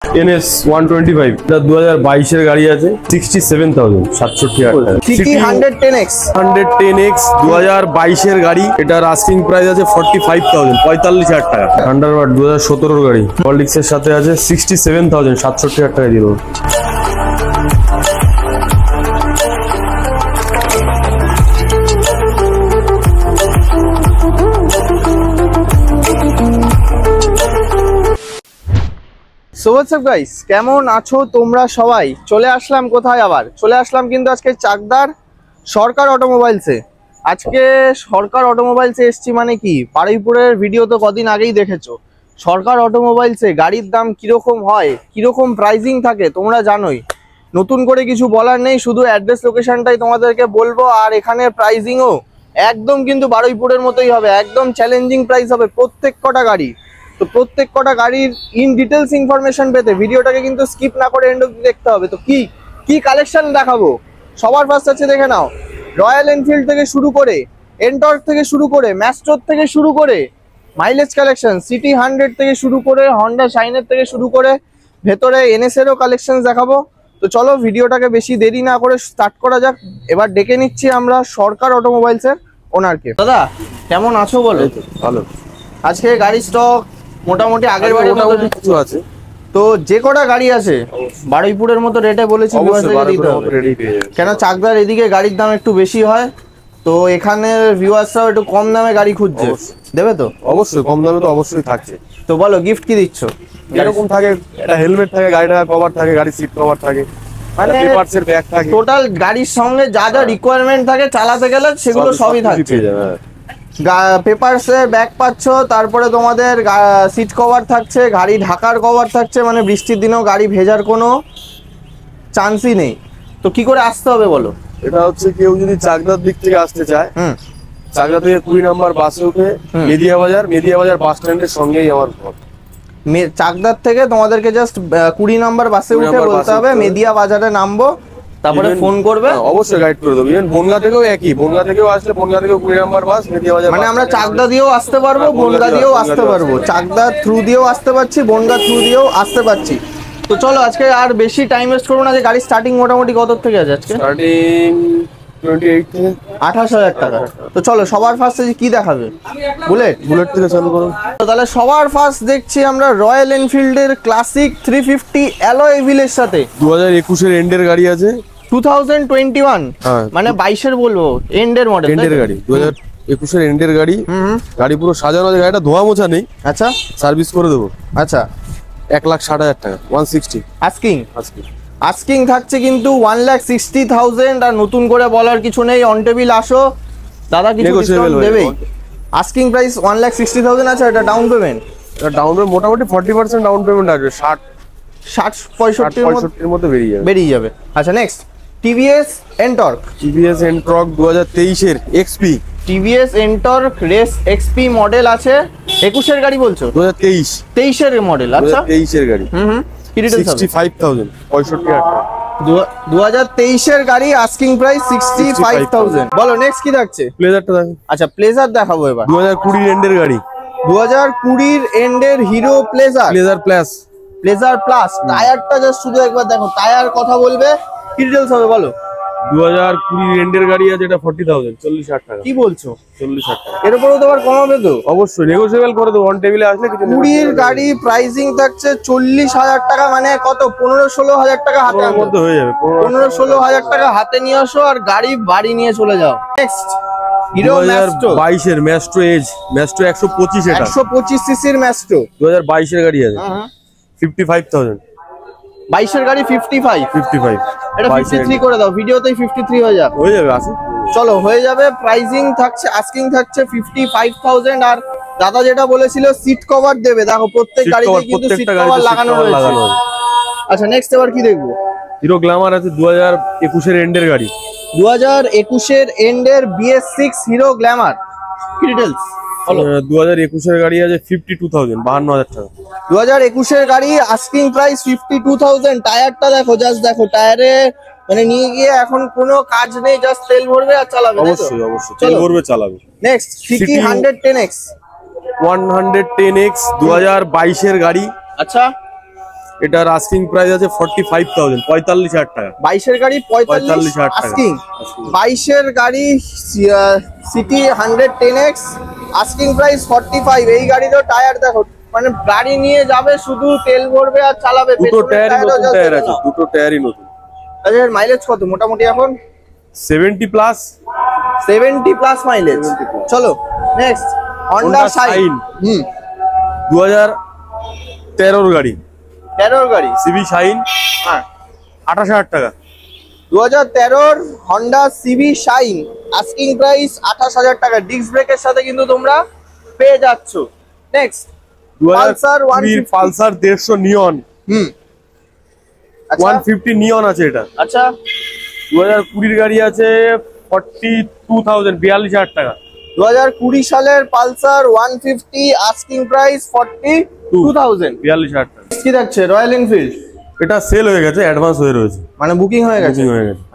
NS 125 এটা 2022 এর গাড়ি আছে 67,000 67,000 টাকা। সিটি 110X 110X 2022 এর গাড়ি, এটার আস্কিং প্রাইস আছে 45,000 45,000 টাকা। থান্ডারবার্ড 2017 এর গাড়ি, পলিটিক্স এর সাথে আছে 67,000 67,000 টাকা দিয়ে দেবো। সো হোয়াটস আপ গাইস, কেমন আছো তোমরা সবাই? চলে আসলাম কোথায়? আবার চলে আসলাম কিন্তু আজকে চাকদার সরকার অটোমোবাইলসে। আজকে সরকার অটোমোবাইলসে এসছি মানে কি, বারুইপুরের ভিডিও তো কদিন আগেই দেখেছো। সরকার অটোমোবাইলসে গাড়ির দাম কিরকম হয়, কিরকম প্রাইসিং থাকে তোমরা জানোই। নতুন করে কিছু বলার নেই, শুধু অ্যাড্রেস লোকেশনটাই তোমাদেরকে বলবো। আর এখানের প্রাইসিংও একদম কিন্তু বারুইপুরের মতোই হবে, একদম চ্যালেঞ্জিং প্রাইস হবে প্রত্যেক কটা গাড়ি। তো প্রত্যেক কটা গাড়ির ইন ডিটেলস ইনফরমেশন পেতে ভিডিওটাকে কিন্তু স্কিপ না করে এন্ড অবধি দেখতে হবে। তো কি কালেকশন দেখাবো সবার ফার্স্ট আছে, দেখে নাও। রয়্যাল এনফিল্ড থেকে শুরু করে, এনটর্ক থেকে শুরু করে, ম্যাস্ট্রোর থেকে শুরু করে, মাইলেজ কালেকশন সিটি 100 থেকে শুরু করে, হন্ডা শাইনের থেকে শুরু করে, ভেতরে এনএস এরও কালেকশন দেখাবো। তো চলো ভিডিওটাকে বেশি দেরি না করে স্টার্ট করা যাক। এবার ডেকে নিচ্ছি আমরা সরকার অটোমোবাইলসের ওনারকে। দাদা কেমন আছো বলো? ভালো। আজকে গাড়ি স্টক মোটামুটি আগের বারে কিছু আছে, তো যে কটা গাড়ি আছে বারুইপুরের মতো রেটে বলেছি কেন, চাকদার এদিকে গাড়ির দাম একটু বেশি হয়, তো এখানে ভিউয়ার্সরাও একটু কম দামে গাড়ি খুঁজছে, দেবে তো? অবশ্যই কম দামে তো অবশ্যই থাকছে। তো বলো গিফট কি দিচ্ছ? এরকম থাকে, একটা হেলমেট থাকে, গাড়িটা কভার থাকে, গাড়ি সিট কভার থাকে, মানে পেপারসের ব্যাগ থাকে, টোটাল গাড়ির সঙ্গে যা যা রিকোয়ারমেন্ট থাকে চালাতে গেলে সেগুলো সবই থাকছে। পেপারসের ব্যাগ পাচ্ছ, তারপরে তোমাদের সিট কভার থাকছে, গাড়ি ঢাকার কভার থাকছে, মানে বৃষ্টির দিনেও গাড়ি ভেজার কোনো চান্সই নেই। তো কি করে আসতে হবে বলো? এটা হচ্ছে কেউ যদি চাকদার দিক থেকে আসতে চায়, চাকদা থেকে 20 নম্বর বাসে উঠে মেদিয়া বাজার বাস স্ট্যান্ডের সঙ্গেই আমার ঘর। চাকদার থেকে তোমাদেরকে জাস্ট 20 নম্বর বাসে উঠে বলতে হবে মেদিয়া বাজারে নামবো, তারপরে ফোন করবে, অবশ্যই গাইড করে দেবো। ইভেন বনগা থেকেও একই, বনগা থেকেও আসলে বনগা থেকেও 20 নম্বর বাস মেদিয়া বাজার, মানে আমরা চাকদা দিয়েও আসতে পারবো, বনগা দিয়েও আসতে পারবো, চাকদা থ্রু দিয়েও আসতে পারছি, বনগা থ্রু দিয়েও আসতে পারছি। তো চলো আজকে আর বেশি টাইম ওয়েস্ট করবো না। যে গাড়ি স্টার্টিং মোটামুটি কত থেকে আছে আজকে? স্টার্টিং 28 থেকে 28,000 টাকা। তো চলো সবার ফার্স্টে কি দেখাবে? বুলেট থেকে চালু করুন। তাহলে সবার ফার্স্ট দেখছি আমরা রয়্যাল এনফিল্ডের ক্লাসিক 350 অ্যালয় হুইলের সাথে 2021 এর এন্ডের গাড়ি আছে, 2021 মানে 22 এর বলবো এন্ডের মডেল, এন্ডের গাড়ি 2021 এর এন্ডের গাড়ি। গাড়ি পুরো সাজানো আছে, গাড়িটা ধোয়া মোছা নেই। আচ্ছা, সার্ভিস করে দেবো। আচ্ছা, 1,60,000 টাকা 160 আস্কিং থাকছে কিন্তু 1,60,000। আর নতুন করে বলার কিছু নেই, অন টেবিল আসো দাদা, কিছু ডিসকাউন্ট দেবেই। আস্কিং প্রাইস 1,60,000 আছে। এটা ডাউন পেমেন্ট, মোটামুটি 40% ডাউন পেমেন্ট আসবে, 60-65 এর মধ্যে বেরিয়ে যাবে। আচ্ছা নেক্সট টিভিএস এনটর্ক 2023 এর XP, TVS NTorq race XP model আছে। 21 এর গাড়ি বলছো? 2023 এর মডেল। আচ্ছা 2023 এর গাড়ি, কি ডিটেইলস হবে? 65,000 65,000 টাকা। 2023 এর গাড়ি, আস্কিং প্রাইস 65,000। বলো নেক্সট কি থাকছে? প্লেজারটা দেখো। আচ্ছা প্লেজার দেখাবো এবার। 2020 এন্ডের গাড়ি, 2020 এন্ডের হিরো প্লেজার প্লাস। টায়ারটা জাস্ট শুধু একবার দেখো, টায়ার কথা বলবে, কি ডিটেইলস হবে বলো? 2020 এন্ডের গাড়ি আছে, এটা 40,000 40,000 টাকা। কি বলছো? 40,000 টাকা। এর উপরেও তো আবার কমাবে তো? অবশ্যই নেগোশিয়েবল করে দেবো, অন টেবিলে আসলে কিছু। 20 এর গাড়ি প্রাইসিং থাকছে 40,000 টাকা, মানে কত 15-16,000 টাকা হাতে মধ্যে হয়ে যাবে। 15-16,000 টাকা হাতে নিয়ে আসো আর গাড়ি বাড়ি নিয়ে চলে যাও। নেক্সট হিরো ম্যাস্ট্রো 2022 এর ম্যাস্ট্রো এজ, ম্যাস্ট্রো 125 এটা 125 সিসির ম্যাস্ট্রো 2022 এর গাড়ি আছে, 55,000। 22 এর গাড়ি 55 এটা 53 করে দাও, ভিডিওতেই 53 হয়ে যাবে আসি। চলো হয়ে যাবে। প্রাইসিং থাকছে, আস্কিং থাকছে 55,000। আর দাদা যেটা বলেছিল সিট কভার দেবে, দেখো প্রত্যেক গাড়িতে কিন্তু সিট কভার লাগানো রয়েছে। আচ্ছা নেক্সট এবার কি দেখবো? হিরো গ্ল্যামার আছে 2021 এর এন্ডের গাড়ি, 2021 এর এন্ডের BS6 হিরো গ্ল্যামার, কি ডিটেইলস? 2021 এর গাড়ি আছে 52,000 52,000 টাকা। 2021 এর গাড়ি, আস্কিং প্রাইস 52,000। টায়ারটা দেখো, জাস্ট দেখো, টায়ারে মানে নিয়ে গিয়ে এখন কোনো কাজ নেই, জাস্ট তেল ভরবে আর চালাবে। অবশ্যই তেল ভরবে চালাবে। নেক্সট সিটি 110X 2022 এর গাড়ি। আচ্ছা এটার আস্কিং প্রাইস আছে 45,000, 45,000 টাকা। 22-এর গাড়ি 45 টাকা আস্কিং। 22-এর গাড়ি সিটি 110X আস্কিং প্রাইস 45। এই গাড়িরও টায়ার দেখো, মানে গাড়ি নিয়ে যাবে শুধু তেল ভরবে আর চালাবে। দুটো টায়ার আছে, দুটো টায়ারই নতুন। আচ্ছা এর মাইলেজ কত মোটামুটি এখন? 70 প্লাস। 70 plus mileage. চলো নেক্সট হন্ডা শাইন। 2013 গাড়ি। 13 গাড়ি সিবি শাইন। হ্যাঁ 28,000 টাকা। 2013 Honda CB Shine asking price 28,000 টাকা। ডিস্ক ব্রেকের সাথে কিন্তু তোমরা পেয়ে যাচ্ছ। Next Pulsar 150। Pulsar 150 neon. আচ্ছা 150 নিয়ন আছে এটা। আচ্ছা 2020 গাড়ি আছে 42,000, 42,000 টাকা। 2020 সালের পালসার 150 আস্কিং প্রাইস 42,000। 42,000 টাকা। কি দেখছে রয়্যাল এনফিল্ড? এটা সেল হয়ে গেছে, অ্যাডভান্স হয়ে রয়েছে, মানে বুকিং হয়ে গেছে।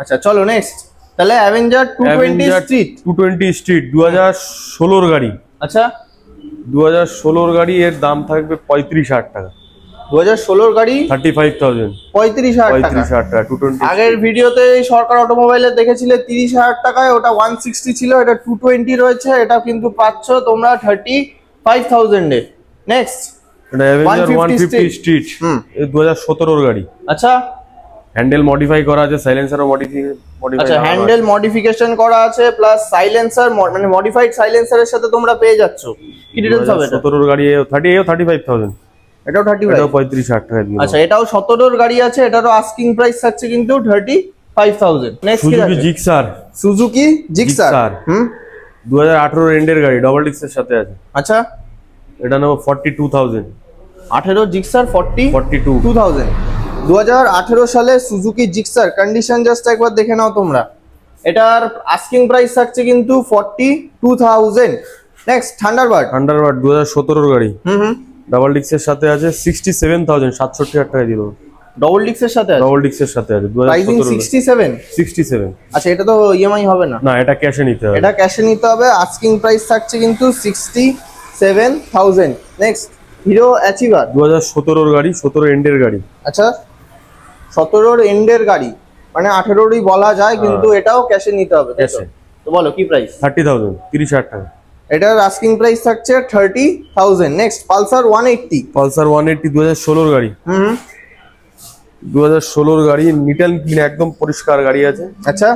আচ্ছা চলো নেক্সট তাহলে অ্যাভেঞ্জার 220 স্ট্রিট। 220 স্ট্রিট 2016 গাড়ি। আচ্ছা 2016 গাড়ি, এর দাম থাকবে 35,000 টাকা। 2016 গাড়ি 35,000, 35,000 টাকা। 35,000 টাকা। 220 আগের ভিডিওতে সরকার অটোমোবাইলে দেখেছিলে 30,000 টাকায়, ওটা 160 ছিল। এটা 220 রয়েছে, এটা কিন্তু পাচ্ছ তোমরা 35,000 এ। নেক্সট এটা অ্যাভেঞ্জার 150 স্ট্রিট, 2017 গাড়ি। আচ্ছা হ্যান্ডেল মডিফাই করা আছে, সাইলেন্সারও মডিফাই। আচ্ছা হ্যান্ডেল মডিফিকেশন করা আছে প্লাস সাইলেন্সার, মানে মডিফাইড সাইলেন্সারের সাথে তোমরা পেয়ে যাচ্ছ। কি ডিটেইলস হবে এটা? 17 গাড়ি 35,000। এটাও 35, এটাও 35,000 টাকা দিয়ে। আচ্ছা এটাও 17 গাড়ি আছে, এটারও আস্কিং প্রাইস থাকছে কিন্তু 35,000। নেক্সট কি সুজুকি জিক্সার। সুজুকি জিক্সার 2018 এন্ডের গাড়ি, ডাবল ডিস্কের সাথে আছে। আচ্ছা এটা নেব 42,000। 18 জিক্সার 42। 2000। 2018 সালে সুজুকি জিক্সার কন্ডিশন জাস্ট একবার দেখে নাও তোমরা। এটার আস্কিং প্রাইস থাকছে কিন্তু 42,000। Next Thunderbird. 2017 গাড়ি, ডাবল ডিস্কের সাথে আছে 67,000, 67,000 টাকা দিয়ে দেবো। ডবল ডিস্কের সাথে আছে? ডাবল ডিস্কের সাথে আছে। প্রাইসিং 67। আচ্ছা এটা তো ইএমআই হবে না? না, এটা ক্যাশে নিতে হবে। এটা ক্যাশে নিতে হবে। আস্কিং প্রাইস থাকছে কিন্তু 67,000। Next hero achiever. 2017 গাড়ি, 17 এন্ডের গাড়ি। আচ্ছা 17 এন্ডের গাড়ি, মানে 18রই বলা যায়, কিন্তু এটাও ক্যাশে নিতে হবে। ক্যাশে। তো বলো কি প্রাইস? 30,000, 30,000 টাকা। এটার আস্কিং প্রাইস থাকছে 30,000। Next Pulsar 180। পালসার 180 2016 গাড়ি। 2016 গাড়ি, নিট অ্যান্ড ক্লিন, একদম পরিষ্কার গাড়ি আছে। আচ্ছা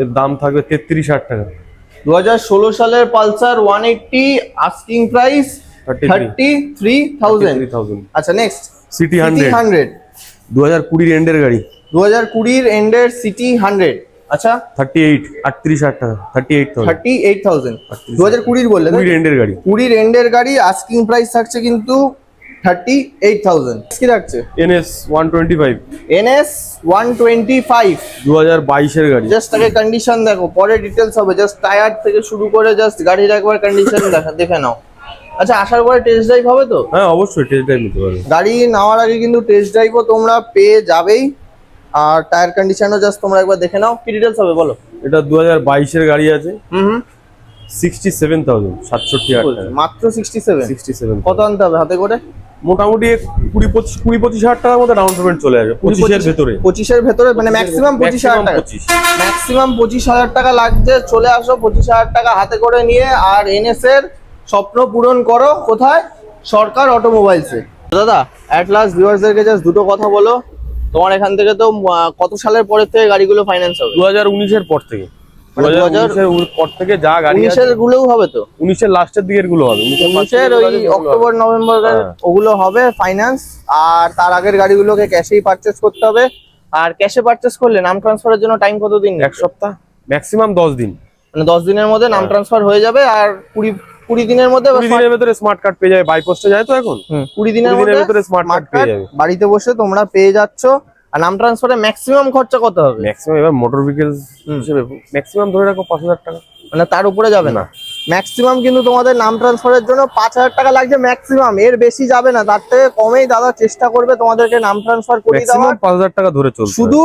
এর দাম থাকবে 33,000 টাকা। 2016 সালের পালসার 180 আস্কিং প্রাইস 33,000। আচ্ছা নেক্সট সিটি 100। 2020 এন্ডের গাড়ি। 2020 এন্ডের সিটি 100। আচ্ছা 38,000 টাকা। 38,000। 2020 বললে 20 এন্ডের গাড়ি। 20 এন্ডের গাড়ি আস্কিং প্রাইস থাকছে কিন্তু 38,000। কি রাখছে? NS 125। NS 125 2022 এর গাড়ি। জাস্ট আগে কন্ডিশন দেখো, পরে ডিটেইলস হবে। জাস্ট টায়ার থেকে শুরু করে জাস্ট গাড়ির একবার কন্ডিশন দেখে নাও। আচ্ছা আসার পরে টেস্ট ড্রাইভ হবে তো? হ্যাঁ অবশ্যই টেস্ট ড্রাইভ নিতে পারবে। গাড়ি নেওয়ার আগে কিন্তু টেস্ট ড্রাইভও তোমরা পেয়ে যাবেই, আর টায়ার কন্ডিশনও জাস্ট তোমরা একবার দেখে নাও। কি ডিটেইলস হবে বলো? এটা 2022 এর গাড়ি আছে। 67,000, 67,000 টাকা। মাত্র 67। কত আনতে হবে হাতে করে? মোটামুটি 20-25,000 টাকার মধ্যে ডাউন পেমেন্ট চলে আসবে। 25 এর ভেতরে, মানে ম্যাক্সিমাম 25,000 টাকা। ম্যাক্সিমাম 25,000 টাকা লাগছে। চলে আসো 25,000 টাকা হাতে করে নিয়ে, আর এনএস এর স্বপ্ন পূরণ করো। কোথায়? সরকার অটোমোবাইলসে। দাদা অ্যাট লাস্ট ভিউয়ার্সদেরকে জাস্ট দুটো কথা বলো। তোমার এখান থেকে তো কত সালের পরের থেকে গাড়িগুলো ফাইন্যান্স হবে? 2019 এর পর থেকে। 2019 এর পর থেকে যা গাড়ি আছে। 19 এর গুলোও হবে তো? 19 এর লাস্টের দিকের গুলো হবে। 19 এর ওই অক্টোবর নভেম্বর ওগুলো হবে ফাইন্যান্স, আর তার আগের গাড়িগুলোকে ক্যাশেই পারচেজ করতে হবে। আর ক্যাশে পারচেজ করলে নাম ট্রান্সফারের জন্য টাইম কত দিন? 1 সপ্তাহ, ম্যাক্সিমাম 10 দিন। মানে 10 দিনের মধ্যে নাম ট্রান্সফার হয়ে যাবে। আর 20 দিনের মধ্যে 20 দিনের ভিতরে স্মার্ট কার্ড পেয়ে যাবে। বাই পোস্টে যায় তো এখন। 20 দিনের ভিতরে স্মার্ট কার্ড পেয়ে যাবে। বাড়িতে বসে তোমরা পেয়ে যাচ্ছ। আর নাম ট্রান্সফারে ম্যাক্সিমাম খরচা কত হবে? ম্যাক্সিমাম এবার মোটর ভেহিকলস হিসেবে ম্যাক্সিমাম ধরে রাখো 5,000 টাকা। মানে তার উপরে যাবে না ম্যাক্সিমাম, কিন্তু তোমাদের নাম ট্রান্সফারের জন্য 5,000 টাকা লাগছে ম্যাক্সিমাম। এর বেশি যাবে না, তার থেকে কমেই দাদা চেষ্টা করবে তোমাদেরকে নাম ট্রান্সফার করে দেওয়া। 5,000 টাকা ধরে চলছে। শুধু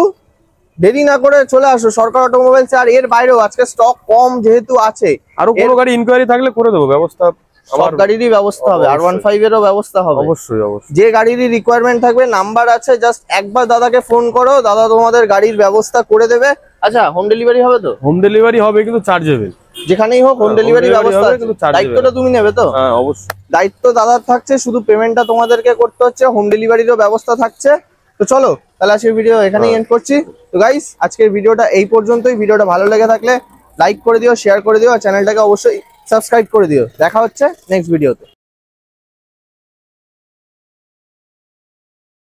দেরি না করে চলে আসো সরকার অটোমোবাইলস। আর এর বাইরেও আজকে স্টক কম যেহেতু আছে, আরো কোনো গাড়ি ইনকোয়ারি থাকলে করে দেবো ব্যবস্থা। সব গাড়িরই ব্যবস্থা হবে, R15 এরও ব্যবস্থা হবে। অবশ্যই অবশ্যই। যে গাড়িরই রিকোয়ারমেন্ট থাকবে নাম্বার আছে, জাস্ট একবার দাদাকে ফোন করো, দাদা তোমাদের গাড়ির ব্যবস্থা করে দেবে। আচ্ছা, হোম ডেলিভারি হবে তো? হোম ডেলিভারি হবে কিন্তু চার্জেবল, যেখানেই হোক হোম ডেলিভারি ব্যবস্থা আছে। দায়িত্বটা তুমি নেবে তো? হ্যাঁ অবশ্যই, দায়িত্ব দাদার থাকছে, শুধু পেমেন্টটা তোমাদেরকে করতে হচ্ছে। হোম ডেলিভারিরও ব্যবস্থা থাকছে। তো চলো তাহলে আজকের ভিডিও এখানেই এন্ড করছি। তো গাইস, আজকের ভিডিওটা এই পর্যন্তই। ভিডিওটা ভালো লেগে থাকলে লাইক করে দিও, শেয়ার করে দিও, আর চ্যানেলটাকে অবশ্যই সাবস্ক্রাইব করে দিও। দেখা হচ্ছে নেক্সট ভিডিওতে।